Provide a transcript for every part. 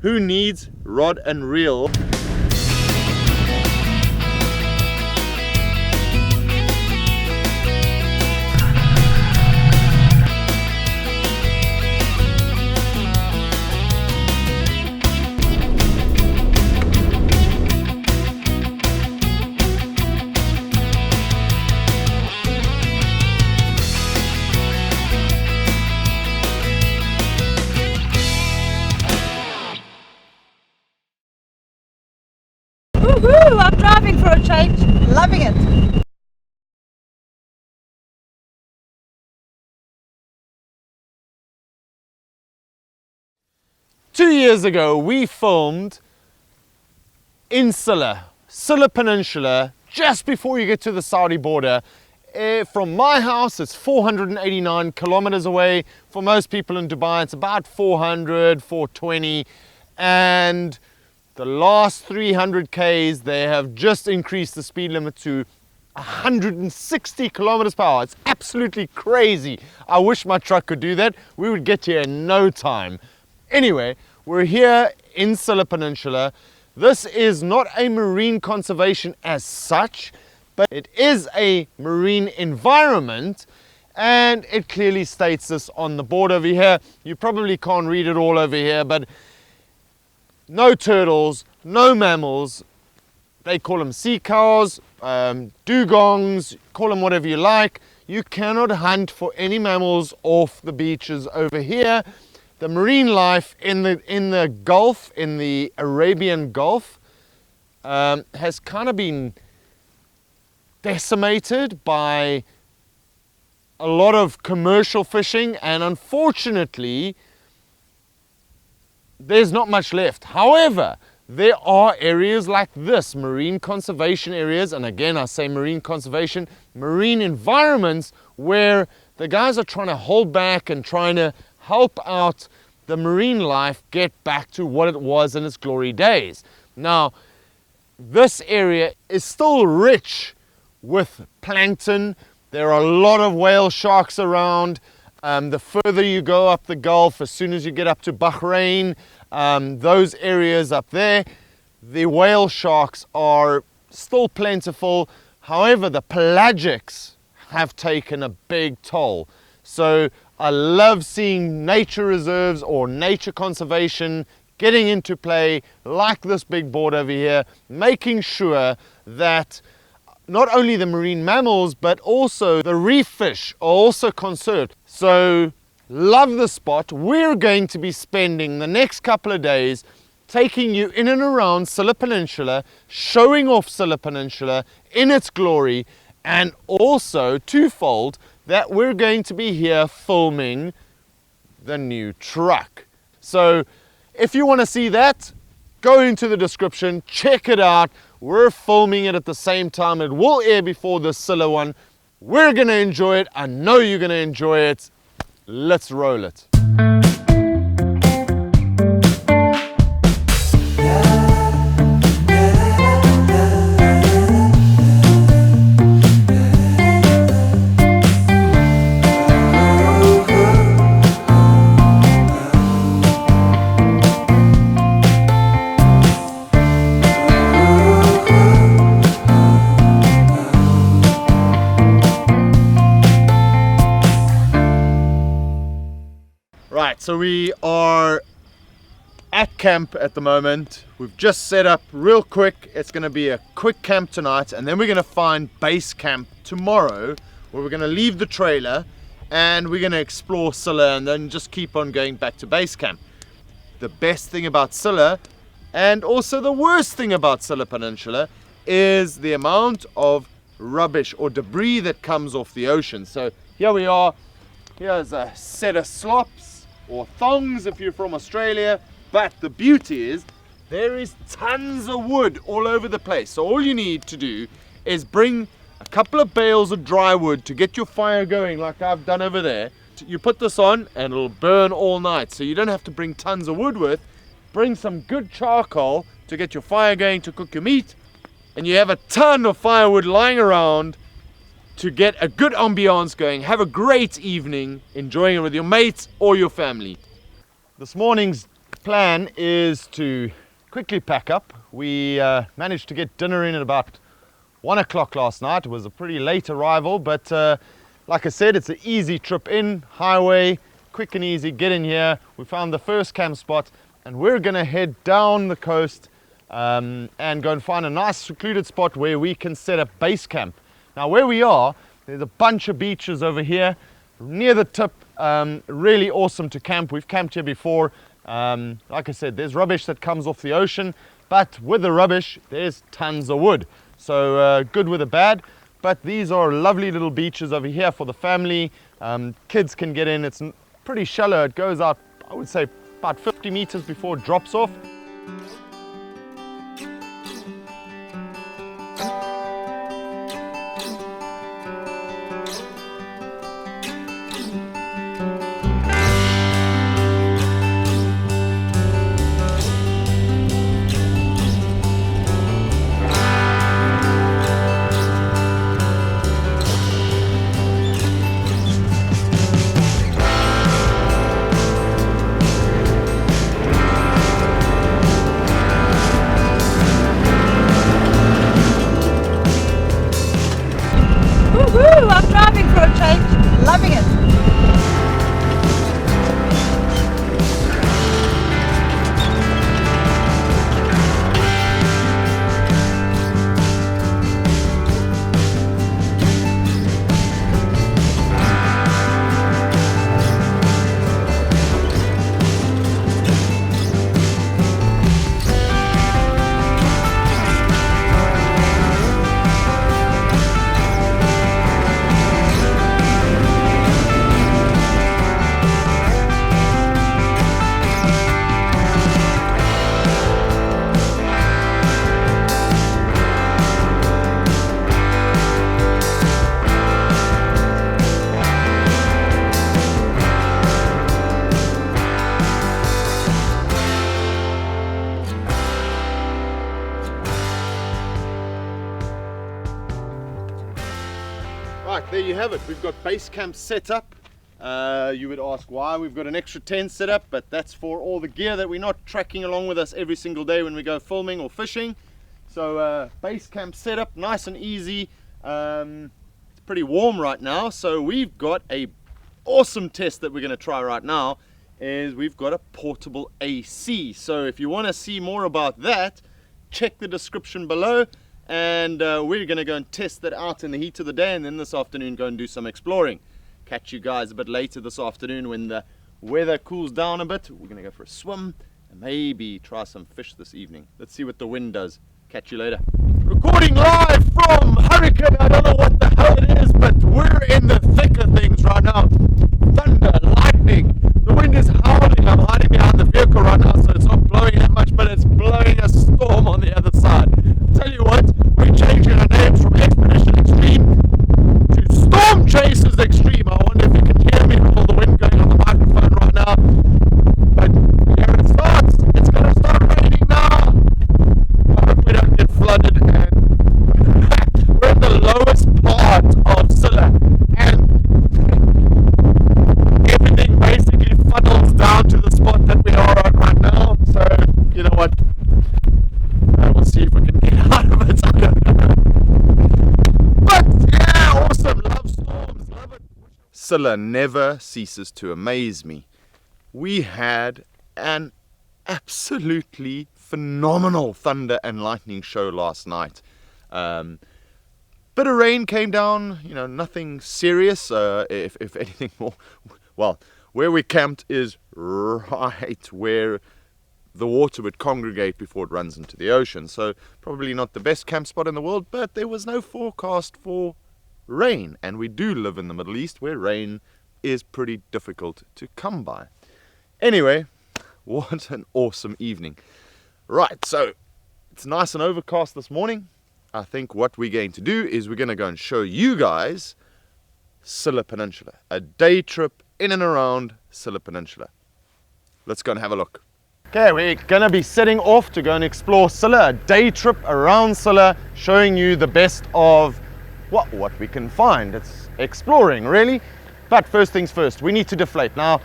Who needs rod and reel? Woohoo! I'm driving for a change. Loving it. Two years ago, we filmed in Silla Peninsula, just before you get to the Saudi border. From my house, it's 489 kilometers away. For most people in Dubai, it's about 400, 420. And the last 300 Ks, they have just increased the speed limit to 160 kilometers per hour. It's absolutely crazy. I wish my truck could do that. We would get here in no time. Anyway, we're here in Sila Peninsula. This is not a marine conservation as such, but it is a marine environment, and it clearly states this on the board over here. You probably can't read it all over here, but no turtles, no mammals. They call them sea cows, dugongs, call them whatever you like. You cannot hunt for any mammals off the beaches over here. The marine life in the Gulf, in the Arabian Gulf, has kind of been decimated by a lot of commercial fishing, and unfortunately there's not much left. However, there are areas like this, marine conservation areas, and again I say marine conservation, marine environments, where the guys are trying to hold back and trying to help out the marine life get back to what it was in its glory days. Now, this area is still rich with plankton. There are a lot of whale sharks around. The further you go up the Gulf, as soon as you get up to Bahrain, those areas up there, the whale sharks are still plentiful. However, the pelagics have taken a big toll. So I love seeing nature reserves or nature conservation getting into play, like this big board over here, making sure that not only the marine mammals, but also the reef fish are also conserved. So, love the spot. We're going to be spending the next couple of days taking you in and around Sila Peninsula, showing off Sila Peninsula in its glory, and also twofold, that we're going to be here filming the new truck. So if you want to see that, go into the description, check it out. We're filming it at the same time. It will air before the Silla one. We're going to enjoy it. I know you're going to enjoy it. Let's roll it. Right, so we are at camp at the moment. We've just set up real quick. It's going to be a quick camp tonight, and then we're going to find base camp tomorrow, where we're going to leave the trailer and we're going to explore Silla and then just keep on going back to base camp. The best thing about Silla, and also the worst thing about Sila Peninsula, is the amount of rubbish or debris that comes off the ocean. So here we are. Here's a set of slops, or thongs if you're from Australia, but the beauty is there is tons of wood all over the place. So all you need to do is bring a couple of bales of dry wood to get your fire going, like I've done over there. You put this on and it'll burn all night, so you don't have to bring tons of wood with. Bring some good charcoal to get your fire going to cook your meat, and you have a ton of firewood lying around to get a good ambiance going. Have a great evening enjoying it with your mates or your family. This morning's plan is to quickly pack up. We managed to get dinner in at about 1 o'clock last night. It was a pretty late arrival, but like I said, it's an easy trip in, highway, quick and easy, get in here. We found the first camp spot and we're gonna head down the coast and go and find a nice secluded spot where we can set up base camp. Now where we are, there's a bunch of beaches over here near the tip, really awesome to camp. We've camped here before. Like I said, there's rubbish that comes off the ocean, but with the rubbish, there's tons of wood. So good with the bad, but these are lovely little beaches over here for the family. Kids can get in. It's pretty shallow. It goes out, I would say, about 50 meters before it drops off. Woohoo! I'm driving for a change, loving it. Right, there you have it. We've got base camp set up. You would ask why we've got an extra tent set up, but that's for all the gear that we're not tracking along with us every single day when we go filming or fishing. So base camp set up, nice and easy. It's pretty warm right now, so we've got a awesome test that we're going to try right now. Is we've got a portable AC. So if you want to see more about that, check the description below. And we're going to go and test that out in the heat of the day, and then this afternoon go and do some exploring. Catch you guys a bit later this afternoon when the weather cools down a bit. We're going to go for a swim and maybe try some fish this evening. Let's see what the wind does. Catch you later. Recording live from Hurricane. I don't know what the hell it is, but we're in the thick of things right now. Thunder, lightning, the wind is howling. I'm hiding behind the vehicle right now, so it's not blowing that much, but it's blowing a storm on the other side. Tell you what, we're changing our names from Expedition Extreme to Storm Chasers Extreme. I wonder if you can hear me with all the wind going on the microphone right now. But here it starts. It's going to start raining now. I hope we don't get flooded. And we're in the lowest part of Silla, and everything basically funnels down to the spot that we are at right now. So you know what? We'll see if we can get out of it. I don't know. But yeah, awesome. Love storms. Love it. Silla never ceases to amaze me. We had an absolutely phenomenal thunder and lightning show last night. Bit of rain came down, you know, nothing serious. If anything more, well, where we camped is right where the water would congregate before it runs into the ocean. So probably not the best camp spot in the world, but there was no forecast for rain. And we do live in the Middle East where rain is pretty difficult to come by. Anyway, what an awesome evening. Right, so it's nice and overcast this morning. I think what we're going to do is we're going to go and show you guys Sila Peninsula. A day trip in and around Sila Peninsula. Let's go and have a look. Okay, we're going to be setting off to go and explore Silla, a day trip around Silla, showing you the best of what we can find. It's exploring, really. But first things first, we need to deflate. Now,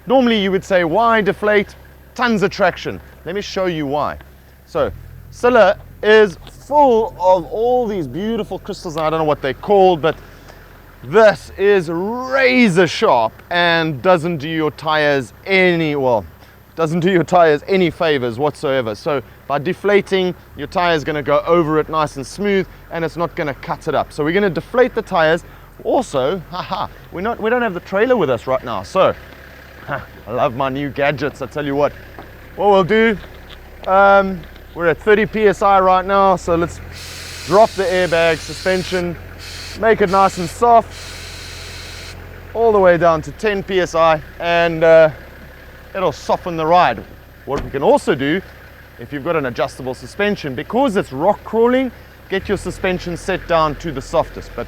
normally you would say, why deflate? tons of traction. Let me show you why. So Silla is full of all these beautiful crystals. I don't know what they're called, but this is razor sharp and doesn't do your tires any favors whatsoever. So by deflating, your tire is going to go over it nice and smooth, and it's not going to cut it up. So we're going to deflate the tires. Also, we don't have the trailer with us right now, so I love my new gadgets. I tell you what we'll do. We're at 30 psi right now, so let's drop the airbag suspension, make it nice and soft, all the way down to 10 psi, and it'll soften the ride. What we can also do, if you've got an adjustable suspension, because it's rock crawling, get your suspension set down to the softest. But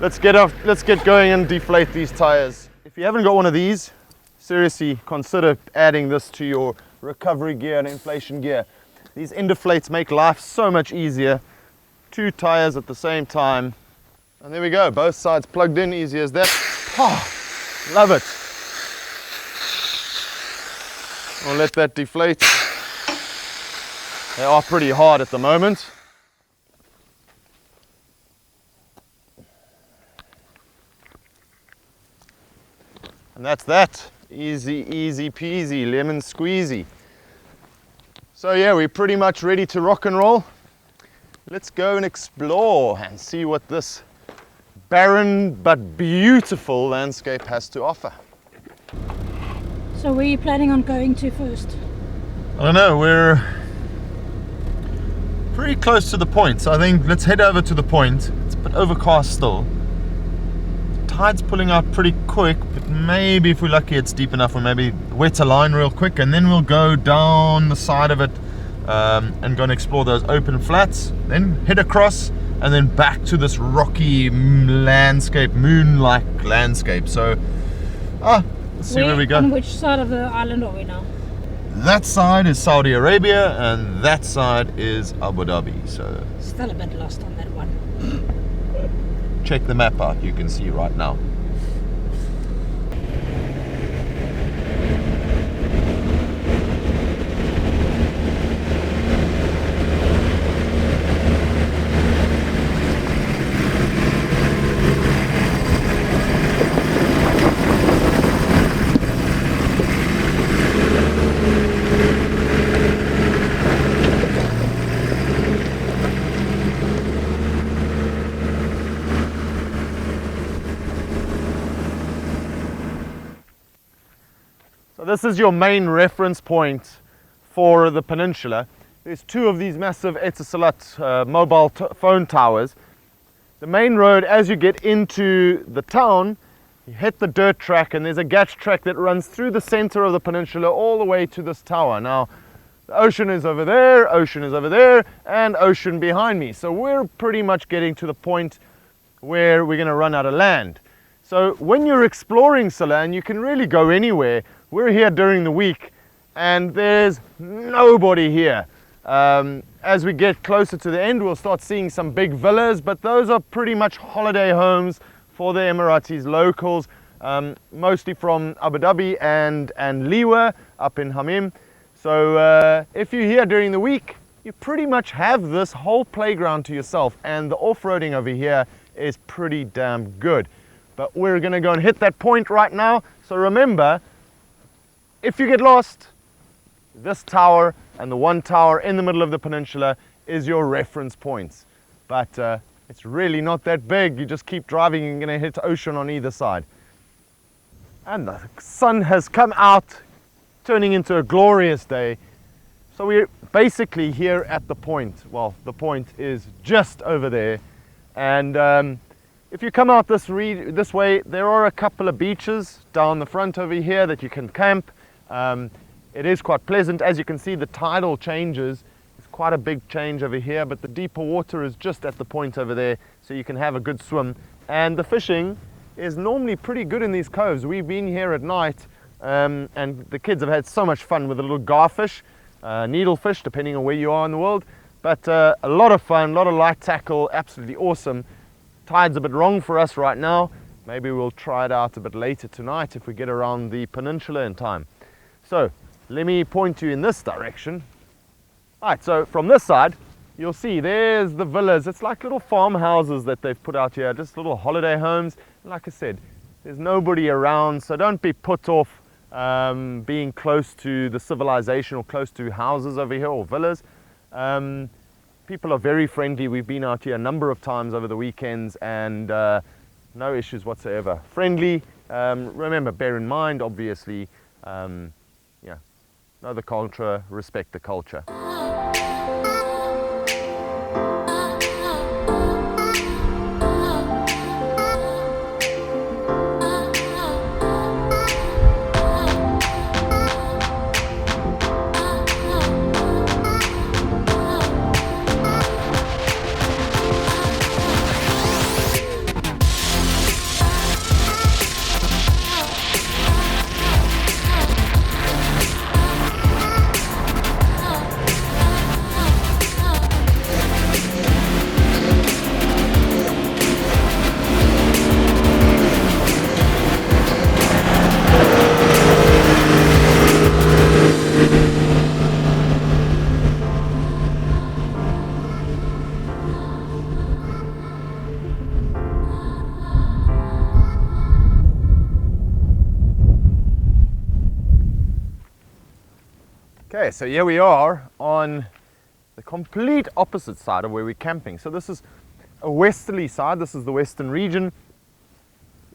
let's get going and deflate these tires. If you haven't got one of these, seriously consider adding this to your recovery gear and inflation gear. These Indeflates make life so much easier. 2 tires at the same time, and there we go, both sides plugged in, easy as that. Love it. I'll let that deflate. They are pretty hard at the moment. And that's that. Easy, easy peasy, lemon squeezy. So yeah, we're pretty much ready to rock and roll. Let's go and explore and see what this barren but beautiful landscape has to offer. So where are you planning on going to first? I don't know, we're pretty close to the point, so I think let's head over to the point. It's a bit overcast still. The tide's pulling out pretty quick, but maybe if we're lucky it's deep enough, or maybe wet a line real quick, and then we'll go down the side of it and go and explore those open flats, then head across and then back to this rocky landscape, moon-like landscape. So let's see where we go. On which side of the island are we now? That side is Saudi Arabia and that side is Abu Dhabi. So Still a bit lost on that one. check the map out, you can see right now. So this is your main reference point for the peninsula. There's 2 of these massive Etisalat mobile phone towers. The main road, as you get into the town, you hit the dirt track, and there's a gatch track that runs through the center of the peninsula all the way to this tower. Now, the ocean is over there, and ocean behind me. So we're pretty much getting to the point where we're going to run out of land. So when you're exploring Silla, and you can really go anywhere, we're here during the week and there's nobody here. As we get closer to the end, we'll start seeing some big villas, but those are pretty much holiday homes for the Emiratis locals, mostly from Abu Dhabi and Liwa up in Hamim. So if you're here during the week, you pretty much have this whole playground to yourself, and the off-roading over here is pretty damn good. But we're going to go and hit that point right now. So remember, if you get lost, this tower and the one tower in the middle of the peninsula is your reference points. But it's really not that big. You just keep driving and you're going to hit ocean on either side. And the sun has come out, turning into a glorious day. So we're basically here at the point. Well, the point is just over there. And if you come out this way, there are a couple of beaches down the front over here that you can camp. It is quite pleasant. As you can see, the tidal changes. It's quite a big change over here, but the deeper water is just at the point over there, so you can have a good swim. And the fishing is normally pretty good in these coves. We've been here at night, and the kids have had so much fun with the little garfish, needlefish, depending on where you are in the world. But a lot of fun, a lot of light tackle, absolutely awesome. Tide's a bit wrong for us right now. Maybe we'll try it out a bit later tonight if we get around the peninsula in time. So let me point you in this direction. All right, so from this side, you'll see there's the villas. It's like little farmhouses that they've put out here, just little holiday homes. Like I said, there's nobody around, so don't be put off being close to the civilization or close to houses over here or villas. People are very friendly. We've been out here a number of times over the weekends and no issues whatsoever. Friendly. Remember, bear in mind, obviously, yeah, know the culture, respect the culture. Okay, so here we are on the complete opposite side of where we're camping. So this is a westerly side, this is the western region.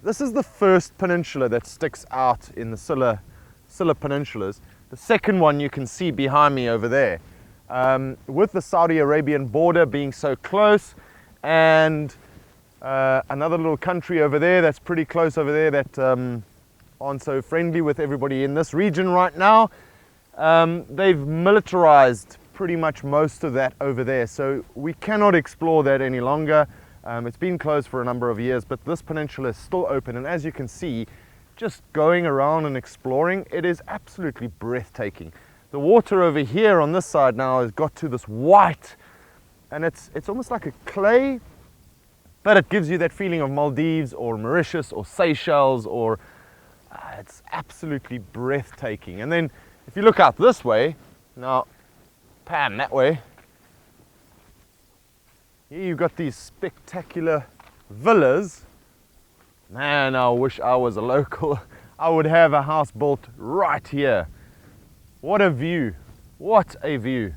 This is the first peninsula that sticks out in the Sila peninsulas. The second one you can see behind me over there. With the Saudi Arabian border being so close and another little country over there that's pretty close over there that aren't so friendly with everybody in this region right now. They've militarized pretty much most of that over there, so we cannot explore that any longer. It's been closed for a number of years, but this peninsula is still open, and as you can see, just going around and exploring, it is absolutely breathtaking. The water over here on this side now has got to this white, and it's almost like a clay, but it gives you that feeling of Maldives or Mauritius or Seychelles, or it's absolutely breathtaking. And then if you look out this way, now pan that way, here you've got these spectacular villas. Man, I wish I was a local. I would have a house built right here. What a view, what a view.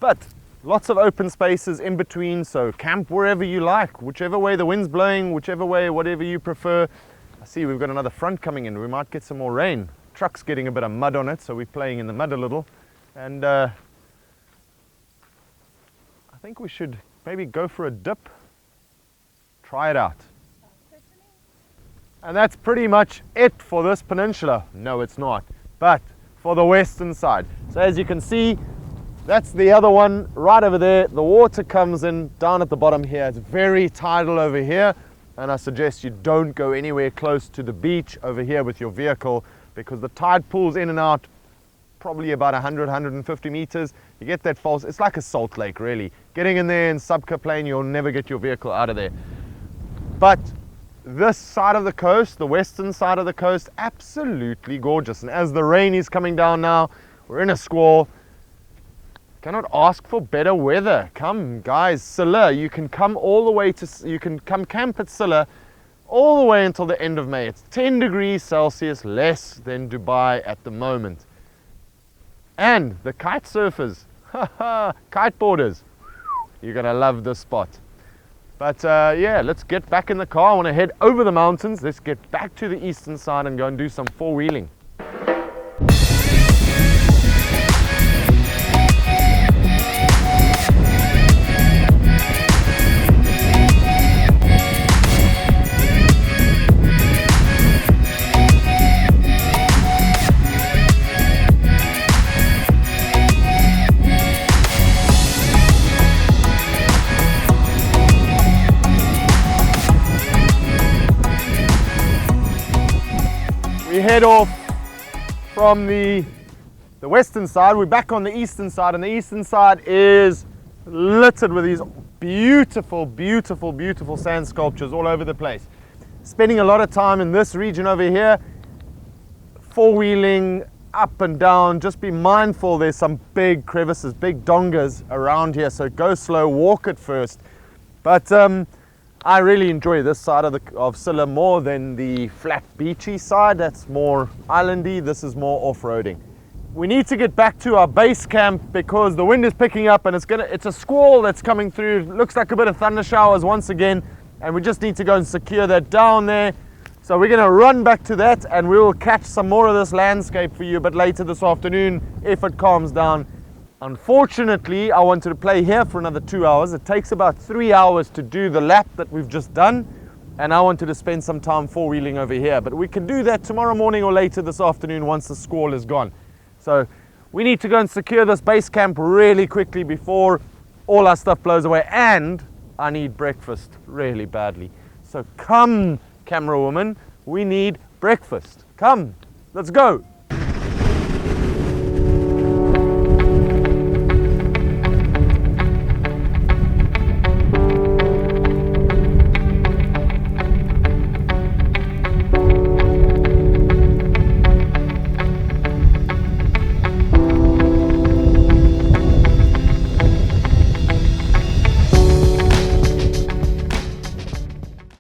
But lots of open spaces in between, so camp wherever you like, whichever way the wind's blowing, whichever way, whatever you prefer. I see we've got another front coming in, we might get some more rain. Truck's getting a bit of mud on it, so we're playing in the mud a little, and I think we should maybe go for a dip, try it out. And that's pretty much it for this peninsula. No, it's not, but for the western side. So as you can see, that's the other one right over there. The water comes in down at the bottom here. It's very tidal over here, and I suggest you don't go anywhere close to the beach over here with your vehicle, because the tide pulls in and out probably about 100, 150 meters. You get that false, it's like a salt lake really. Getting in there in subplane, you'll never get your vehicle out of there. But this side of the coast, the western side of the coast, absolutely gorgeous. And as the rain is coming down now, we're in a squall. Cannot ask for better weather. Come guys, Silla, you can come all the way to, you can come camp at Silla all the way until the end of May. It's 10 degrees Celsius less than Dubai at the moment. And the kite surfers, kiteboarders, you're gonna love this spot. But yeah, let's get back in the car. I want to head over the mountains. Let's get back to the eastern side and go and do some four-wheeling. Head off from the western side. We're back on the eastern side, and the eastern side is littered with these beautiful, beautiful, beautiful sand sculptures all over the place. Spending a lot of time in this region over here, four-wheeling up and down. Just be mindful, there's some big crevices, big dongas around here, so go slow, walk at first. But I really enjoy this side of Silla more than the flat beachy side. That's more islandy, this is more off-roading. We need to get back to our base camp because the wind is picking up and it's a squall that's coming through. Looks like a bit of thunder showers once again, and we just need to go and secure that down there. So we're going to run back to that and we will catch some more of this landscape for you a bit later this afternoon if it calms down. Unfortunately, I wanted to play here for another 2 hours. It takes about 3 hours to do the lap that we've just done, and I wanted to spend some time four-wheeling over here. But we can do that tomorrow morning or later this afternoon once the squall is gone. So we need to go and secure this base camp really quickly before all our stuff blows away, and I need breakfast really badly. So come, camera woman, we need breakfast. Come, let's go.